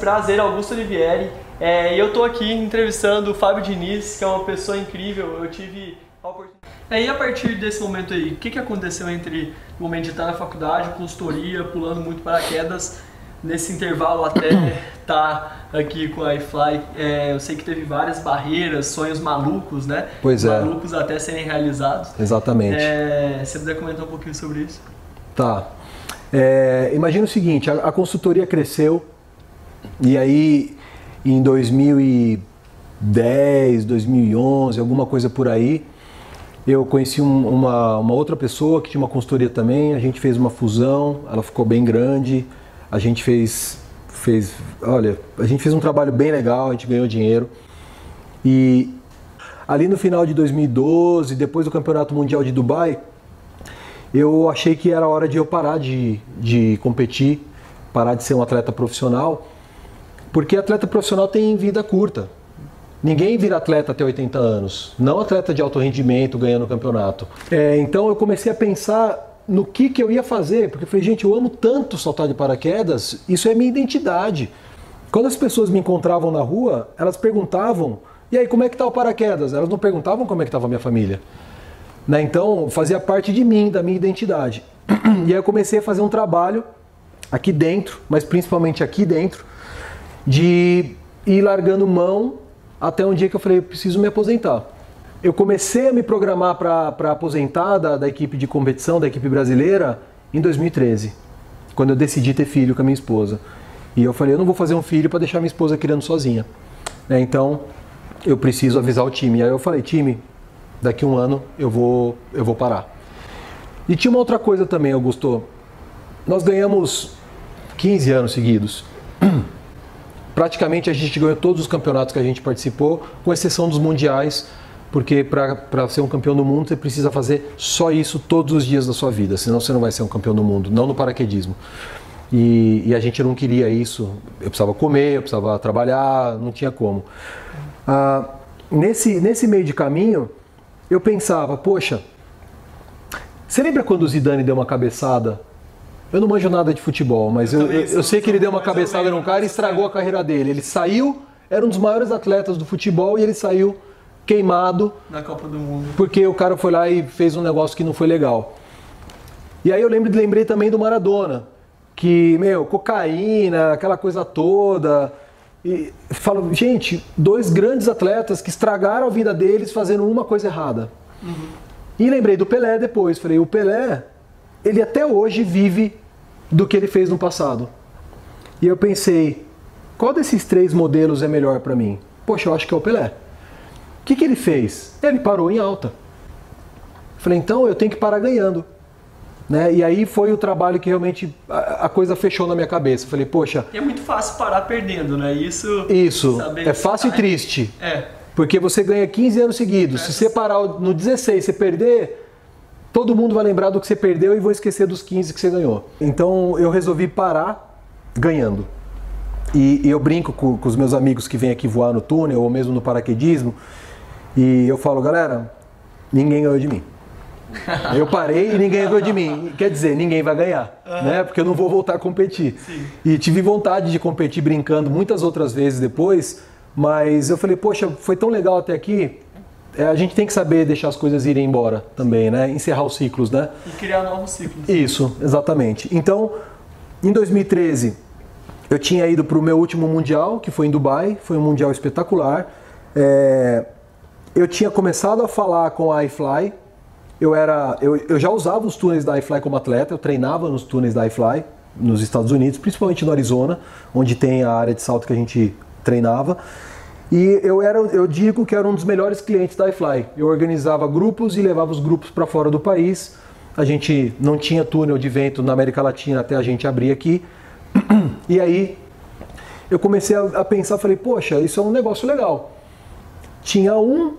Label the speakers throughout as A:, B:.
A: Prazer, Augusto Olivieri. E eu tô aqui entrevistando o Fábio Diniz, que é uma pessoa incrível. Eu tive a oportunidade. E a partir desse momento aí, o que aconteceu entre o momento de estar na faculdade, consultoria, pulando muito paraquedas, nesse intervalo até estar aqui com a iFly? Eu sei que teve várias barreiras, sonhos malucos, né?
B: Pois é.
A: Malucos até serem realizados.
B: Exatamente.
A: Se você puder comentar um pouquinho sobre isso.
B: Tá. Imagina o seguinte, a consultoria cresceu e aí em 2010, 2011, alguma coisa por aí, eu conheci uma outra pessoa que tinha uma consultoria também, a gente fez uma fusão, ela ficou bem grande, a gente fez um trabalho bem legal, a gente ganhou dinheiro. E ali no final de 2012, depois do Campeonato Mundial de Dubai, eu achei que era hora de eu parar de competir, parar de ser um atleta profissional, porque atleta profissional tem vida curta. Ninguém vira atleta até 80 anos, não atleta de alto rendimento ganhando campeonato. Então eu comecei a pensar no que eu ia fazer, porque eu falei, gente, eu amo tanto saltar de paraquedas, isso é minha identidade. Quando as pessoas me encontravam na rua, elas perguntavam, e aí, como é que tá o paraquedas? Elas não perguntavam como é que estava a minha família. Então, fazia parte de mim, da minha identidade. E aí eu comecei a fazer um trabalho aqui dentro, mas principalmente aqui dentro, de ir largando mão até um dia que eu falei, eu preciso me aposentar. Eu comecei a me programar para aposentar da equipe de competição, da equipe brasileira, em 2013, quando eu decidi ter filho com a minha esposa. E eu falei, eu não vou fazer um filho para deixar minha esposa criando sozinha. Então, eu preciso avisar o time. E aí eu falei, time, daqui a um ano eu vou parar. E tinha uma outra coisa também, Augusto. Nós ganhamos 15 anos seguidos. Praticamente a gente ganhou todos os campeonatos que a gente participou, com exceção dos mundiais, porque para ser um campeão do mundo você precisa fazer só isso todos os dias da sua vida, senão você não vai ser um campeão do mundo, não no paraquedismo. E a gente não queria isso, eu precisava comer, eu precisava trabalhar, não tinha como. Nesse meio de caminho, eu pensava, poxa, você lembra quando o Zidane deu uma cabeçada? Eu não manjo nada de futebol, mas eu sei que ele deu uma cabeçada num cara e estragou a carreira dele. Ele saiu, era um dos maiores atletas do futebol e ele saiu queimado
A: na Copa do Mundo.
B: Porque o cara foi lá e fez um negócio que não foi legal. E aí eu lembrei também do Maradona, que, cocaína, aquela coisa toda. E falo, gente, dois grandes atletas que estragaram a vida deles fazendo uma coisa errada. Uhum. E lembrei do Pelé depois. Falei, o Pelé, ele até hoje vive do que ele fez no passado. E eu pensei, qual desses três modelos é melhor para mim? Poxa, eu acho que é o Pelé. O que ele fez? Ele parou em alta. Falei, então eu tenho que parar ganhando. Né? E aí foi o trabalho que realmente a coisa fechou na minha cabeça. Falei, poxa...
A: E é muito fácil parar perdendo, né? Isso
B: é fácil e triste. Porque você ganha 15 anos seguidos. Se você parar no 16, você perder, todo mundo vai lembrar do que você perdeu e vão esquecer dos 15 que você ganhou. Então eu resolvi parar ganhando. E eu brinco com os meus amigos que vêm aqui voar no túnel ou mesmo no paraquedismo. E eu falo, galera, ninguém ganhou de mim. Eu parei e ninguém ganhou de mim. Quer dizer, ninguém vai ganhar, né? Porque eu não vou voltar a competir.
A: Sim. E
B: tive vontade de competir brincando muitas outras vezes depois, mas eu falei, poxa, foi tão legal até aqui, a gente tem que saber deixar as coisas irem embora também, né? Encerrar os ciclos, né?
A: E criar novos ciclos.
B: Isso, exatamente. Então, em 2013, eu tinha ido para o meu último mundial, que foi em Dubai, foi um mundial espetacular. Eu tinha começado a falar com a iFly. Eu já usava os túneis da iFly como atleta, eu treinava nos túneis da iFly, nos Estados Unidos, principalmente no Arizona, onde tem a área de salto que a gente treinava. E eu digo que era um dos melhores clientes da iFly. Eu organizava grupos e levava os grupos para fora do país. A gente não tinha túnel de vento na América Latina até a gente abrir aqui. E aí eu comecei a pensar, falei, poxa, isso é um negócio legal. Tinha um,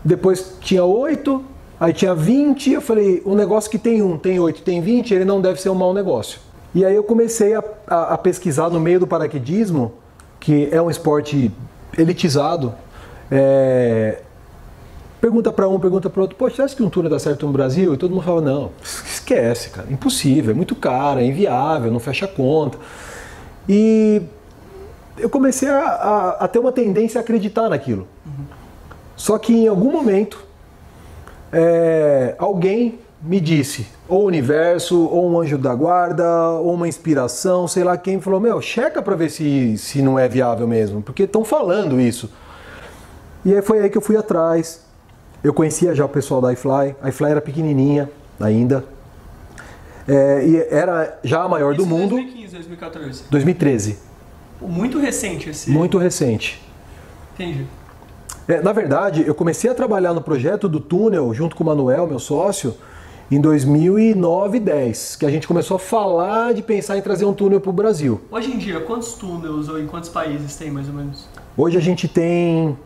B: depois tinha 8, aí tinha 20, eu falei, um negócio que tem 1, tem 8, tem 20, ele não deve ser um mau negócio. E aí eu comecei a pesquisar no meio do paraquedismo, que é um esporte elitizado, pergunta para um, pergunta para outro, poxa, você acha que um túnel dá certo no Brasil? E todo mundo fala, não, esquece, cara, impossível, é muito caro, é inviável, não fecha a conta. E eu comecei a ter uma tendência a acreditar naquilo. Só que em algum momento, alguém me disse, ou o universo, ou um anjo da guarda, ou uma inspiração, sei lá quem, falou, meu, checa pra ver se não é viável mesmo, porque estão falando isso. E aí foi aí que eu fui atrás. Eu conhecia já o pessoal da iFly. A iFly era pequenininha ainda. E era já a maior do mundo.
A: 2015, 2014?
B: 2013.
A: Muito recente esse.
B: Muito recente.
A: Entendi.
B: Na verdade, eu comecei a trabalhar no projeto do túnel junto com o Manuel, meu sócio, em 2009 e 2010, que a gente começou a falar de pensar em trazer um túnel para o Brasil.
A: Hoje em dia, quantos túneis ou em quantos países tem mais ou menos?
B: Hoje a gente tem...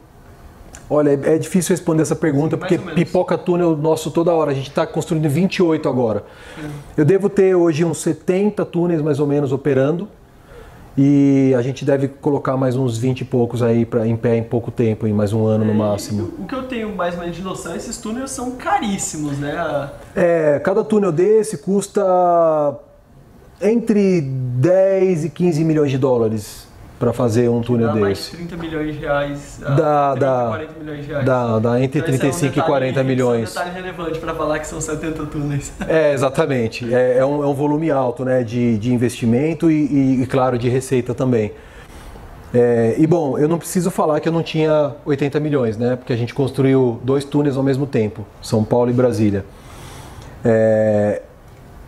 B: Olha, é difícil responder essa pergunta, porque pipoca túnel nosso toda hora. A gente está construindo 28 agora. Eu devo ter hoje uns 70 túneis mais ou menos operando. E a gente deve colocar mais uns 20 e poucos aí em pé em pouco tempo, em mais um ano no máximo.
A: O que eu tenho mais ou menos de noção, esses túneis são caríssimos, né?
B: Cada túnel desse custa entre 10 e 15 milhões de dólares para fazer um túnel
A: dá
B: desse.
A: Mais 30 milhões de reais.
B: 40
A: milhões de reais.
B: Dá entre 35 e 40 milhões.
A: Esse é um detalhe relevante para falar que são 70 túneis.
B: Exatamente. É um volume alto, né, de investimento e, claro, de receita também. Bom, eu não preciso falar que eu não tinha 80 milhões, né, porque a gente construiu 2 túneis ao mesmo tempo, São Paulo e Brasília.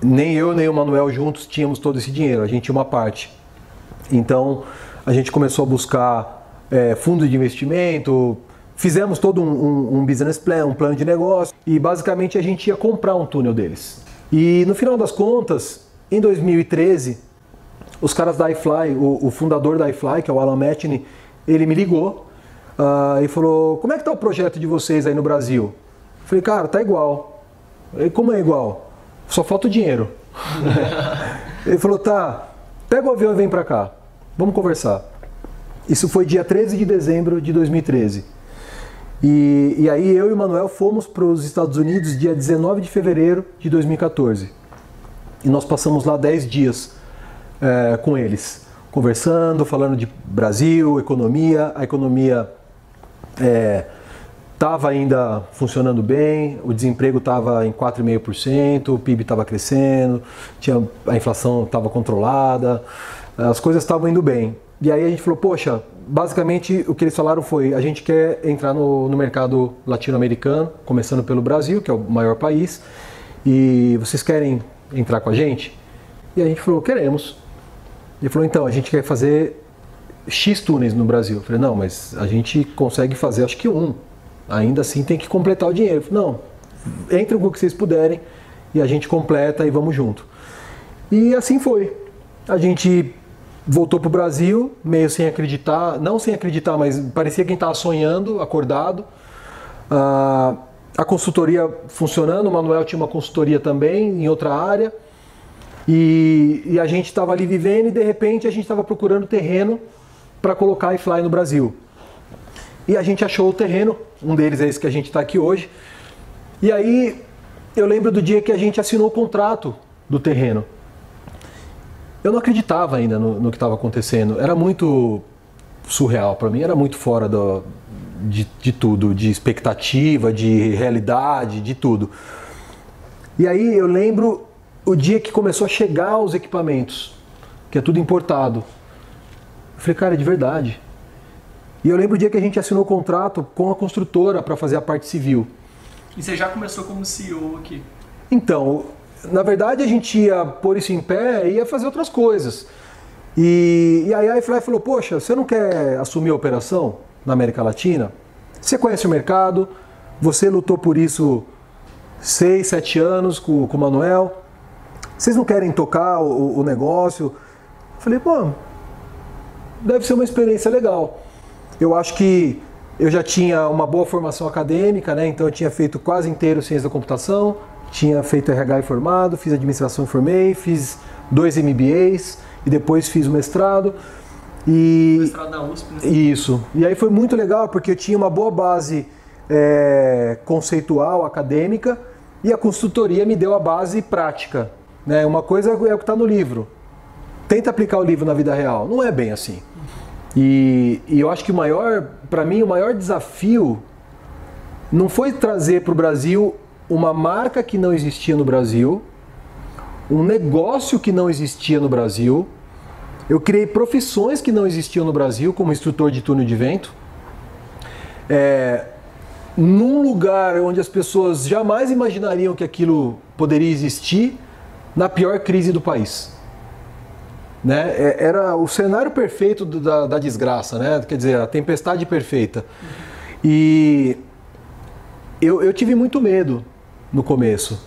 B: Nem eu nem o Manuel juntos tínhamos todo esse dinheiro, a gente tinha uma parte. Então, a gente começou a buscar fundos de investimento, fizemos todo um business plan, um plano de negócio e basicamente a gente ia comprar um túnel deles. E no final das contas, em 2013, os caras da iFly, o fundador da iFly, que é o Alan Matney, ele me ligou e falou, como é que tá o projeto de vocês aí no Brasil? Eu falei, cara, tá igual. Ele, como é igual? Só falta o dinheiro. Ele falou, tá, pega o avião e vem pra cá. Vamos conversar. Isso foi dia 13 de dezembro de 2013. E aí eu e o Manuel fomos para os Estados Unidos dia 19 de fevereiro de 2014. E nós passamos lá 10 dias com eles, conversando, falando de Brasil, economia. A economia estava ainda funcionando bem, o desemprego estava em 4,5%, o PIB estava crescendo, a inflação estava controlada, as coisas estavam indo bem. E aí a gente falou, poxa, basicamente o que eles falaram foi, a gente quer entrar no mercado latino-americano, começando pelo Brasil, que é o maior país, e vocês querem entrar com a gente? E a gente falou, queremos. Ele falou, então, a gente quer fazer X túneis no Brasil. Eu falei, não, mas a gente consegue fazer acho que 1. Ainda assim tem que completar o dinheiro. Eu falei, não, entrem com o que vocês puderem e a gente completa e vamos junto. E assim foi. A gente voltou para o Brasil, meio sem acreditar, não sem acreditar, mas parecia quem estava sonhando, acordado. A consultoria funcionando, o Manuel tinha uma consultoria também em outra área. E a gente estava ali vivendo e de repente a gente estava procurando terreno para colocar a iFly no Brasil. E a gente achou o terreno, um deles é esse que a gente está aqui hoje. E aí eu lembro do dia que a gente assinou o contrato do terreno. Eu não acreditava ainda no que estava acontecendo, era muito surreal para mim, era muito fora de tudo, de expectativa, de realidade, de tudo. E aí eu lembro o dia que começou a chegar os equipamentos, que é tudo importado. Eu falei, cara, é de verdade. E eu lembro o dia que a gente assinou o contrato com a construtora para fazer a parte civil.
A: E você já começou como CEO aqui?
B: Então, na verdade a gente ia pôr isso em pé e ia fazer outras coisas. E aí a iFly falou, poxa, você não quer assumir a operação na América Latina? Você conhece o mercado, você lutou por isso 6, 7 anos com o Manuel. Vocês não querem tocar o negócio? Eu falei, pô, deve ser uma experiência legal. Eu acho que eu já tinha uma boa formação acadêmica, né? Então eu tinha feito quase inteiro ciência da computação, tinha feito RH e formado, fiz administração e formei, fiz 2 MBAs e depois fiz o mestrado.
A: Mestrado na USP, né?
B: Isso. E aí foi muito legal porque eu tinha uma boa base conceitual, acadêmica, e a consultoria me deu a base prática. Né? Uma coisa é o que está no livro. Tenta aplicar o livro na vida real. Não é bem assim. E eu acho que para mim, o maior desafio não foi trazer para o Brasil uma marca que não existia no Brasil, um negócio que não existia no Brasil. Eu criei profissões que não existiam no Brasil, como instrutor de túnel de vento. Num lugar onde as pessoas jamais imaginariam que aquilo poderia existir, na pior crise do país. Né? Era o cenário perfeito da desgraça, né? Quer dizer, a tempestade perfeita. E eu tive muito medo no começo.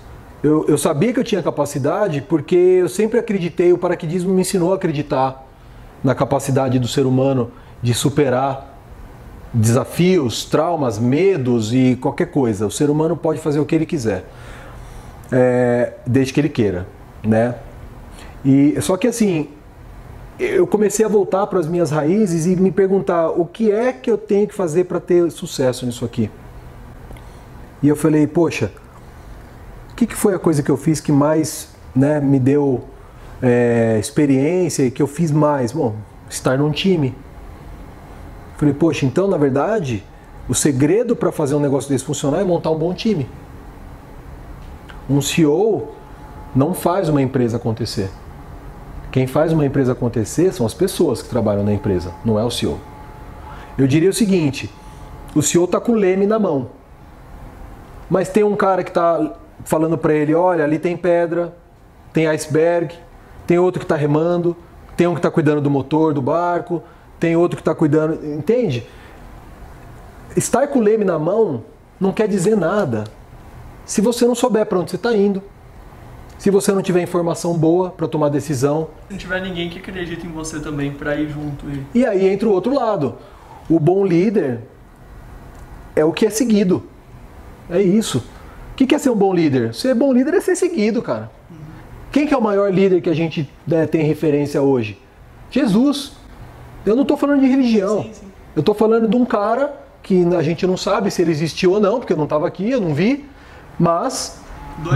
B: Eu sabia que eu tinha capacidade porque eu sempre acreditei, o paraquedismo me ensinou a acreditar na capacidade do ser humano de superar desafios, traumas, medos e qualquer coisa. O ser humano pode fazer o que ele quiser, desde que ele queira, né? Só que assim, eu comecei a voltar para as minhas raízes e me perguntar o que é que eu tenho que fazer para ter sucesso nisso aqui. E eu falei, poxa, o que foi a coisa que eu fiz que mais, né, me deu experiência e que eu fiz mais? Bom, estar num time. Falei, poxa, então na verdade o segredo para fazer um negócio desse funcionar é montar um bom time. Um CEO não faz uma empresa acontecer. Quem faz uma empresa acontecer são as pessoas que trabalham na empresa, não é o CEO. Eu diria o seguinte, o CEO está com o leme na mão, mas tem um cara que está falando para ele, olha, ali tem pedra, tem iceberg, tem outro que está remando, tem um que está cuidando do motor do barco, tem outro que está cuidando, entende? Estar com o leme na mão não quer dizer nada se você não souber para onde você está indo, se você não tiver informação boa para tomar decisão.
A: Se não tiver ninguém que acredita em você também para ir junto.
B: E aí entra o outro lado. O bom líder é o que é seguido. É isso. O que é ser um bom líder? Ser bom líder é ser seguido, cara. Quem que é o maior líder que a gente tem referência hoje? Jesus. Eu não estou falando de religião.
A: Sim, sim.
B: Eu estou falando de um cara que a gente não sabe se ele existiu ou não, porque eu não estava aqui, eu não vi. Mas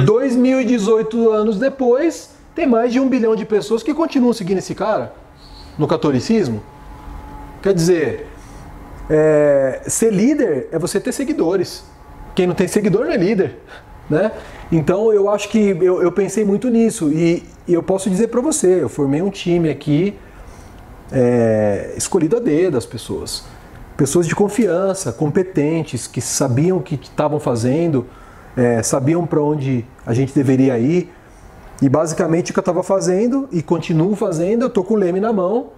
B: 2018 anos depois, tem mais de 1 bilhão de pessoas que continuam seguindo esse cara no catolicismo. Quer dizer, ser líder é você ter seguidores. Quem não tem seguidor não é líder, né? Então eu acho que eu pensei muito nisso e eu posso dizer para você, eu formei um time aqui escolhido a dedo das pessoas. Pessoas de confiança, competentes, que sabiam o que estavam fazendo, sabiam para onde a gente deveria ir. E basicamente o que eu estava fazendo e continuo fazendo, eu estou com o leme na mão,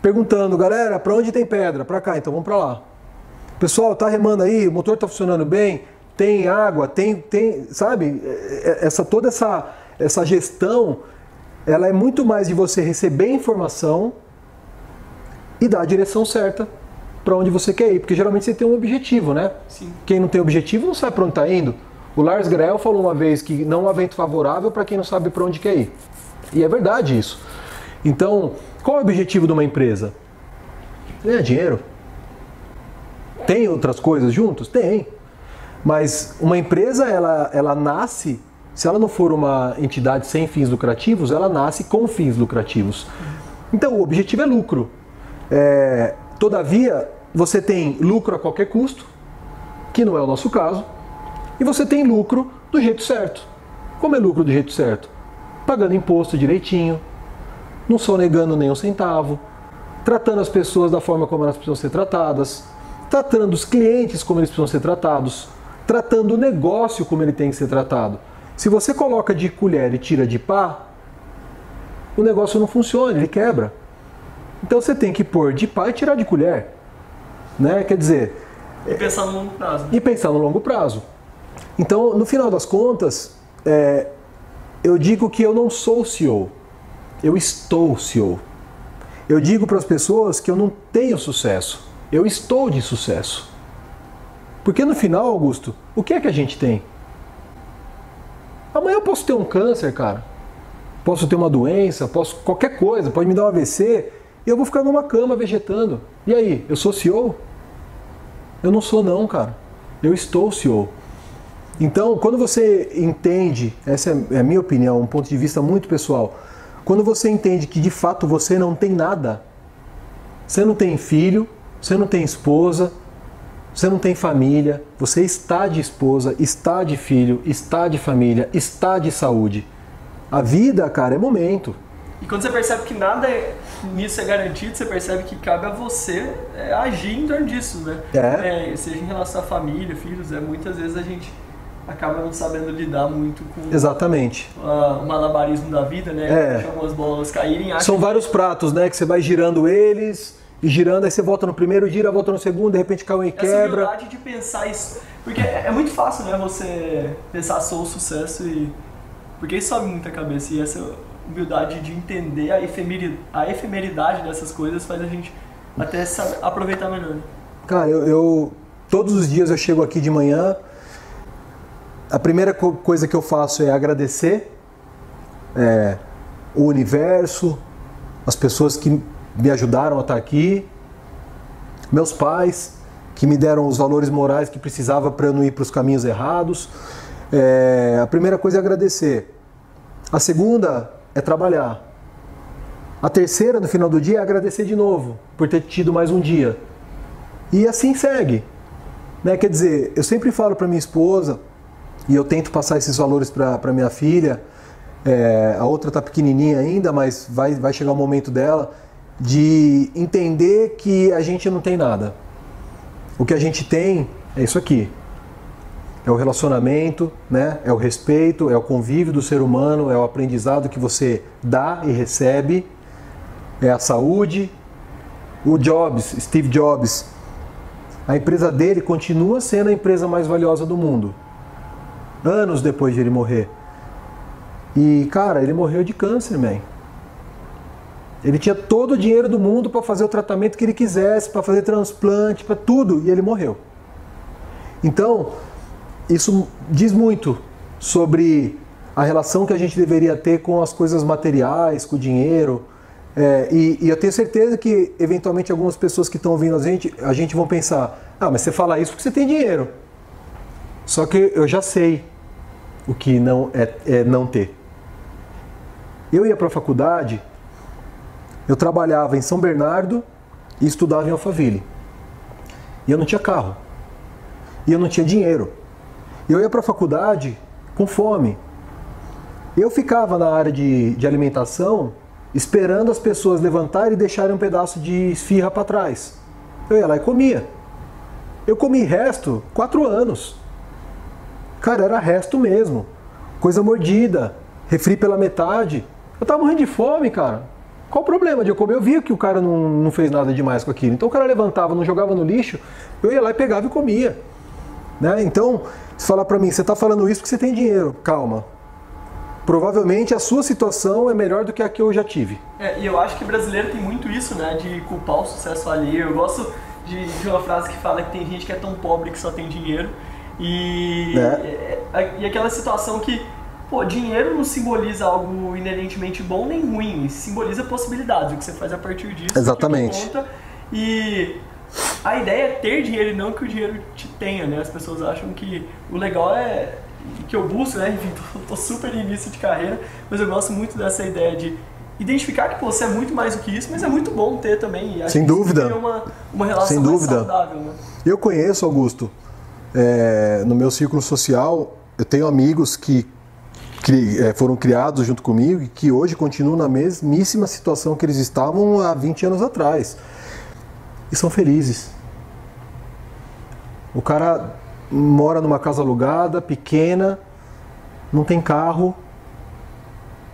B: perguntando, galera, para onde tem pedra? Para cá, então vamos para lá. Pessoal, tá remando aí, o motor tá funcionando bem, tem água, tem sabe? Toda essa gestão, ela é muito mais de você receber informação e dar a direção certa para onde você quer ir, porque geralmente você tem um objetivo, né?
A: Sim.
B: Quem não tem objetivo não sabe para onde está indo. O Lars Grael falou uma vez que não há vento favorável para quem não sabe para onde quer ir. E é verdade isso. Então, qual é o objetivo de uma empresa? Ganhar dinheiro. Tem outras coisas juntos? Tem. Mas uma empresa, ela nasce, se ela não for uma entidade sem fins lucrativos, ela nasce com fins lucrativos. Então, o objetivo é lucro. Todavia, você tem lucro a qualquer custo, que não é o nosso caso, e você tem lucro do jeito certo. Como é lucro do jeito certo? Pagando imposto direitinho, não sonegando nem um centavo, tratando as pessoas da forma como elas precisam ser tratadas, tratando os clientes como eles precisam ser tratados, tratando o negócio como ele tem que ser tratado. Se você coloca de colher e tira de pá, o negócio não funciona, ele quebra. Então você tem que pôr de pá e tirar de colher, né? Quer dizer...
A: E pensar no longo prazo.
B: E pensar no longo prazo. Então, no final das contas, eu digo que eu não sou o CEO, eu estou o CEO. Eu digo para as pessoas que eu não tenho sucesso, eu estou de sucesso. Porque no final, Augusto, o que é que a gente tem? Amanhã eu posso ter um câncer, cara. Posso ter uma doença, posso qualquer coisa, pode me dar um AVC e eu vou ficar numa cama vegetando. E aí, eu sou CEO? Eu não sou não, cara. Eu estou CEO. Então, quando você entende, essa é a minha opinião, um ponto de vista muito pessoal, quando você entende que de fato você não tem nada, Você não tem filho, você não tem esposa, você não tem família, você está de esposa, está de filho, está de família, está de saúde. A vida, cara, é momento.
A: E quando você percebe que nada nisso é garantido, você percebe que cabe a você agir em torno disso, né? Seja em relação à família, filhos, muitas vezes a gente acaba não sabendo lidar muito com
B: exatamente
A: o malabarismo da vida, né? Deixa algumas bolas caírem.
B: São vários pratos, né? Que você vai girando eles e girando, aí você volta no primeiro, gira, volta no segundo, de repente cai um e quebra.
A: Essa humildade de pensar isso, porque é muito fácil, né? Você pensar só o sucesso porque isso sobe muita cabeça, e essa humildade de entender a efemeridade dessas coisas faz a gente até aproveitar melhor.
B: Cara, eu todos os dias eu chego aqui de manhã, a primeira coisa que eu faço é agradecer o universo, as pessoas que me ajudaram a estar aqui, meus pais que me deram os valores morais que precisava para eu não ir para os caminhos errados. A primeira coisa é agradecer. A segunda é trabalhar. A terceira, no final do dia, é agradecer de novo por ter tido mais um dia. E assim segue. Né? Quer dizer, eu sempre falo para minha esposa, e eu tento passar esses valores para minha filha, a outra está pequenininha ainda, mas vai chegar o momento dela, de entender que a gente não tem nada. O que a gente tem é isso aqui. É o relacionamento, né? É o respeito, é o convívio do ser humano, é o aprendizado que você dá e recebe, é a saúde. O Steve Jobs, a empresa dele continua sendo a empresa mais valiosa do mundo, anos depois de ele morrer. E, cara, ele morreu de câncer, man. Ele tinha todo o dinheiro do mundo para fazer o tratamento que ele quisesse, para fazer transplante, para tudo, e ele morreu. Então, isso diz muito sobre a relação que a gente deveria ter com as coisas materiais, com o dinheiro. E eu tenho certeza que, eventualmente, algumas pessoas que estão ouvindo a gente vão pensar: mas você fala isso porque você tem dinheiro. Só que eu já sei o que não é não ter. Eu ia para a faculdade, eu trabalhava em São Bernardo e estudava em Alphaville. E eu não tinha carro. E eu não tinha dinheiro. Eu ia para a faculdade com fome. Eu ficava na área de alimentação esperando as pessoas levantarem e deixarem um pedaço de esfirra para trás. Eu ia lá e comia. Eu comi resto 4 anos. Cara, era resto mesmo. Coisa mordida, refri pela metade. Eu tava morrendo de fome, cara. Qual o problema de eu comer? Eu via que o cara não fez nada demais com aquilo. Então o cara levantava, não jogava no lixo, eu ia lá e pegava e comia. Né? Então, se falar pra mim, você tá falando isso porque você tem dinheiro. Calma. Provavelmente a sua situação é melhor do que a que eu já tive.
A: E eu acho que brasileiro tem muito isso, né? De culpar o sucesso alheio. Eu gosto de uma frase que fala que tem gente que é tão pobre que só tem dinheiro. E aquela situação que, dinheiro não simboliza algo inerentemente bom nem ruim, simboliza possibilidades, o que você faz a partir disso.
B: Exatamente.
A: Conta, e a ideia é ter dinheiro e não que o dinheiro te tenha, né? As pessoas acham que o legal é que eu busco, né? Enfim, tô super no início de carreira, mas eu gosto muito dessa ideia de identificar que você é muito mais do que isso, mas é muito bom ter também. E acho
B: Sem
A: que
B: dúvida.
A: Isso uma relação
B: Sem
A: mais
B: dúvida.
A: saudável, né?
B: Eu conheço, Augusto, no meu círculo social, eu tenho amigos que foram criados junto comigo e que hoje continuam na mesmíssima situação que eles estavam há 20 anos atrás. E são felizes. O cara mora numa casa alugada, pequena, não tem carro,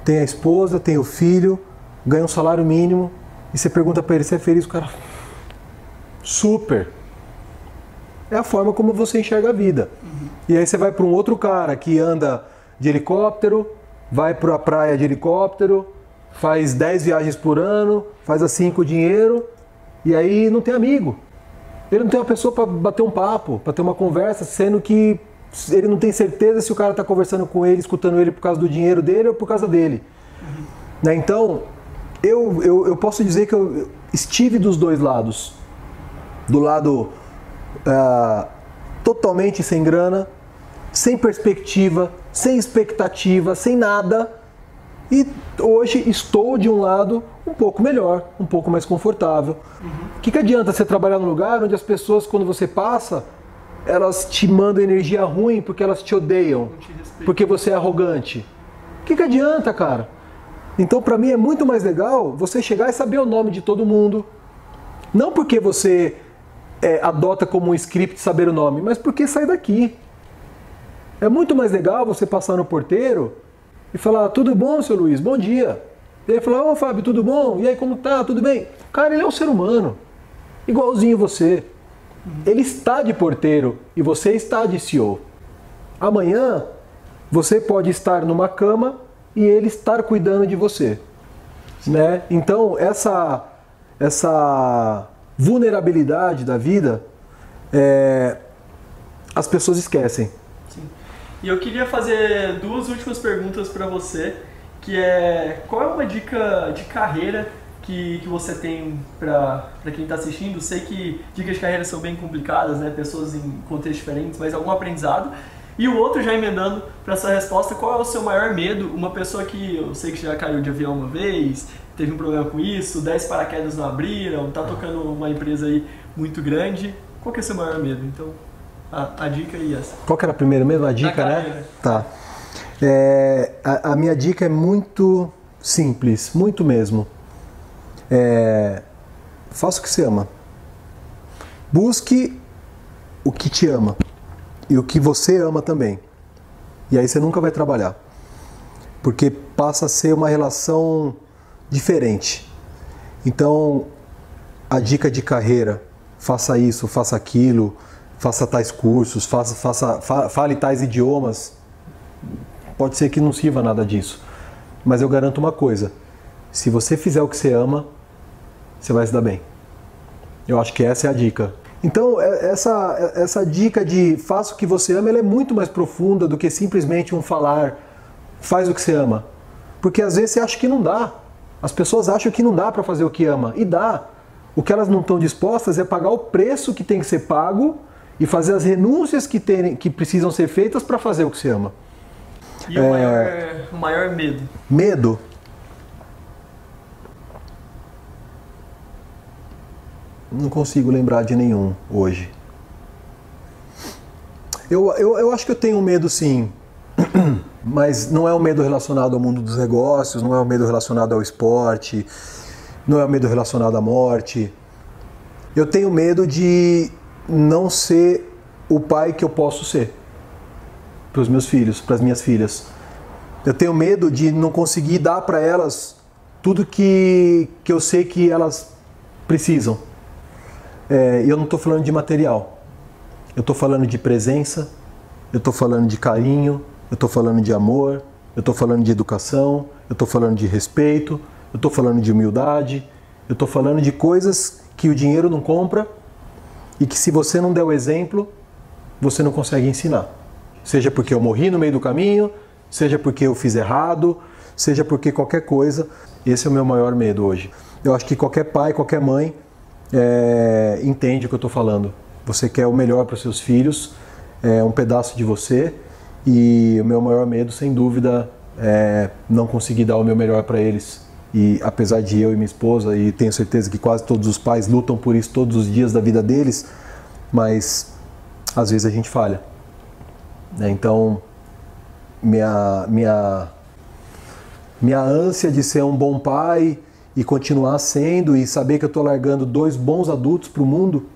B: tem a esposa, tem o filho, ganha um salário mínimo, e você pergunta pra ele, você é feliz? O cara, super. É a forma como você enxerga a vida. Uhum. E aí você vai para um outro cara que anda de helicóptero, vai para a praia de helicóptero, faz 10 viagens por ano, faz assim com o dinheiro, e aí não tem amigo. Ele não tem uma pessoa para bater um papo, para ter uma conversa, sendo que ele não tem certeza se o cara está conversando com ele, escutando ele por causa do dinheiro dele ou por causa dele. Uhum. Né? Então, eu posso dizer que eu estive dos dois lados. Do lado totalmente sem grana, sem perspectiva, sem expectativa, sem nada, E hoje estou de um lado um pouco melhor, um pouco mais confortável. O que adianta você trabalhar num lugar onde as pessoas, quando você passa, elas te mandam energia ruim porque elas te odeiam, porque você é arrogante? O que adianta, cara? Então, para mim é muito mais legal você chegar e saber o nome de todo mundo. Não porque você adota como um script saber o nome, mas porque sai daqui. É muito mais legal você passar no porteiro e falar: tudo bom, seu Luiz? Bom dia. E aí falar: ô Fábio, tudo bom? E aí, como tá? Tudo bem? Cara, ele é um ser humano, igualzinho você. Ele está de porteiro e você está de CEO. Amanhã você pode estar numa cama e ele estar cuidando de você, né? Então essa vulnerabilidade da vida as pessoas esquecem.
A: Sim. E eu queria fazer duas últimas perguntas para você, que é: qual é uma dica de carreira que você tem para quem está assistindo? Sei que dicas de carreira são bem complicadas, né? Pessoas em contextos diferentes, mas algum aprendizado. E o outro, já emendando para essa resposta, qual é o seu maior medo? Uma pessoa que eu sei que já caiu de avião uma vez, teve um problema com isso, 10 paraquedas não abriram, está tocando uma empresa aí muito grande. Qual que é o seu maior medo? Então, a dica é essa.
B: Qual que era a primeira mesmo? A dica, né? Tá. A minha dica é muito simples, muito mesmo. Faça o que você ama. Busque o que te ama e o que você ama também. E aí você nunca vai trabalhar, porque passa a ser uma relação diferente. Então, a dica de carreira: faça isso, faça aquilo, faça tais cursos, fale tais idiomas. Pode ser que não sirva nada disso, mas eu garanto uma coisa: se você fizer o que você ama, você vai se dar bem. Eu acho que essa é a dica. Então, essa dica de faça o que você ama, ela é muito mais profunda do que simplesmente um falar, faz o que você ama. Porque às vezes você acha que não dá. As pessoas acham que não dá para fazer o que ama. E dá. O que elas não estão dispostas é pagar o preço que tem que ser pago e fazer as renúncias que precisam ser feitas para fazer o que você ama.
A: E o maior medo?
B: Medo? Não consigo lembrar de nenhum hoje. Eu acho que eu tenho um medo, sim, mas não é um medo relacionado ao mundo dos negócios, não é um medo relacionado ao esporte, não é um medo relacionado à morte. Eu tenho medo de não ser o pai que eu posso ser para os meus filhos, para as minhas filhas. Eu tenho medo de não conseguir dar para elas tudo que eu sei que elas precisam. E eu não estou falando de material, eu estou falando de presença, eu estou falando de carinho, eu estou falando de amor, eu estou falando de educação, eu estou falando de respeito, eu estou falando de humildade, eu estou falando de coisas que o dinheiro não compra e que, se você não der o exemplo, você não consegue ensinar. Seja porque eu morri no meio do caminho, seja porque eu fiz errado, seja porque qualquer coisa. Esse é o meu maior medo hoje. Eu acho que qualquer pai, qualquer mãe entende o que eu estou falando. Você quer o melhor para os seus filhos, é um pedaço de você, e o meu maior medo, sem dúvida, é não conseguir dar o meu melhor para eles. E apesar de eu e minha esposa, e tenho certeza que quase todos os pais lutam por isso todos os dias da vida deles, mas às vezes a gente falha. Então, minha ânsia de ser um bom pai e continuar sendo, e saber que eu estou largando 2 bons adultos para o mundo,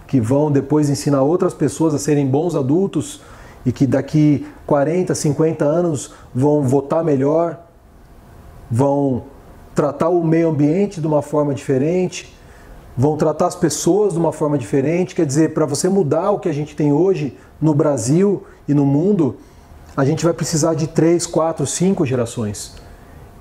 B: que vão depois ensinar outras pessoas a serem bons adultos, e que daqui 40, 50 anos vão votar melhor, vão tratar o meio ambiente de uma forma diferente, vão tratar as pessoas de uma forma diferente. Quer dizer, para você mudar o que a gente tem hoje no Brasil e no mundo, a gente vai precisar de 3, 4, 5 gerações.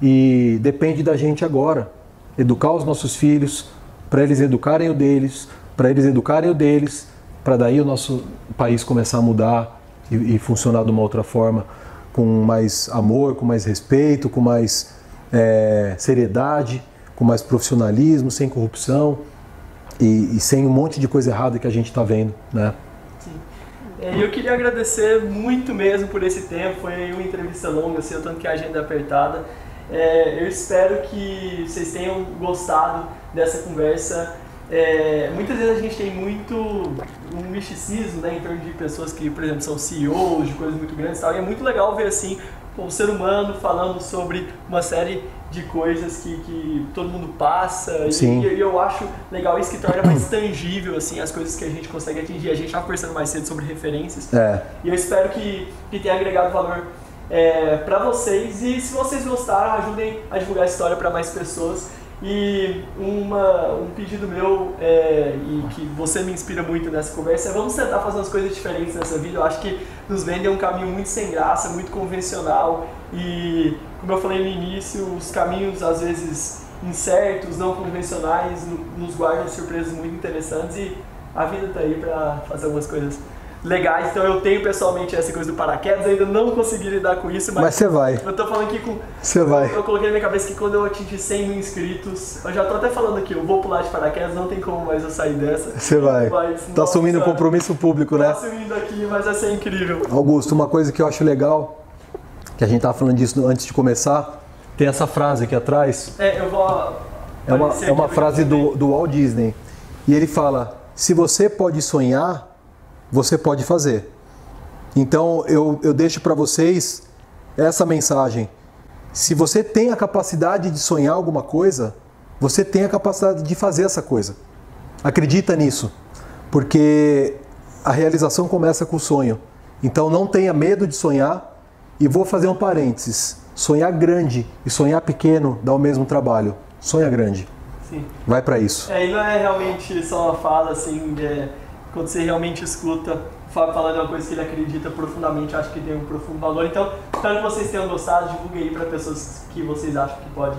B: E depende da gente agora. Educar os nossos filhos, para eles educarem o deles, para eles educarem o deles, para daí o nosso país começar a mudar e funcionar de uma outra forma, com mais amor, com mais respeito, com mais seriedade, com mais profissionalismo, sem corrupção e sem um monte de coisa errada que a gente está vendo, né?
A: Sim. Eu queria agradecer muito mesmo por esse tempo. Foi uma entrevista longa, sei o tanto que a agenda é apertada. Eu espero que vocês tenham gostado dessa conversa. Muitas vezes a gente tem muito um misticismo, né, em torno de pessoas que, por exemplo, são CEOs de coisas muito grandes e tal, e é muito legal ver assim um ser humano falando sobre uma série de coisas que todo mundo passa. E eu acho legal isso, que torna mais tangível assim, as coisas que a gente consegue atingir. A gente estava conversando mais cedo sobre referências, e eu espero que tenha agregado valor para vocês, e se vocês gostaram, ajudem a divulgar a história para mais pessoas. E um pedido meu, e que você me inspira muito nessa conversa, vamos tentar fazer umas coisas diferentes nessa vida. Eu acho que nos vende um caminho muito sem graça, muito convencional, e como eu falei no início, os caminhos às vezes incertos, não convencionais, nos guardam surpresas muito interessantes, e a vida tá aí para fazer algumas coisas legais. Então eu tenho pessoalmente essa coisa do paraquedas, ainda não consegui lidar com isso, mas
B: você vai.
A: Eu tô falando aqui com...
B: Você vai.
A: Eu coloquei na minha cabeça que quando eu atingir 100 mil inscritos, eu já tô até falando aqui, eu vou pular de paraquedas, não tem como mais eu sair dessa.
B: Você vai. Tá assumindo um compromisso público, né?
A: Tô assumindo aqui, mas vai ser incrível.
B: Augusto, uma coisa que eu acho legal, que a gente tava falando disso antes de começar, tem essa frase aqui atrás.
A: Eu vou...
B: É uma frase do Walt Disney. E ele fala, se você pode sonhar, você pode fazer. Então eu deixo para vocês essa mensagem. Se você tem a capacidade de sonhar alguma coisa, você tem a capacidade de fazer essa coisa. Acredita nisso, porque a realização começa com o sonho. Então não tenha medo de sonhar, e vou fazer um parênteses. Sonhar grande e sonhar pequeno dá o mesmo trabalho. Sonha grande.
A: Sim.
B: Vai para isso.
A: E não é realmente só uma fala assim, quando você realmente escuta o Fábio falando uma coisa que ele acredita profundamente, acho que tem um profundo valor. Então, espero que vocês tenham gostado, divulguem aí para pessoas que vocês acham que podem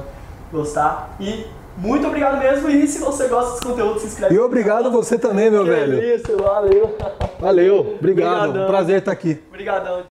A: gostar. E muito obrigado mesmo, e se você gosta desse conteúdo, se inscreve.
B: E obrigado você também, meu velho.
A: Isso, valeu.
B: Valeu, obrigado.
A: Obrigadão.
B: Prazer estar aqui.
A: Obrigadão.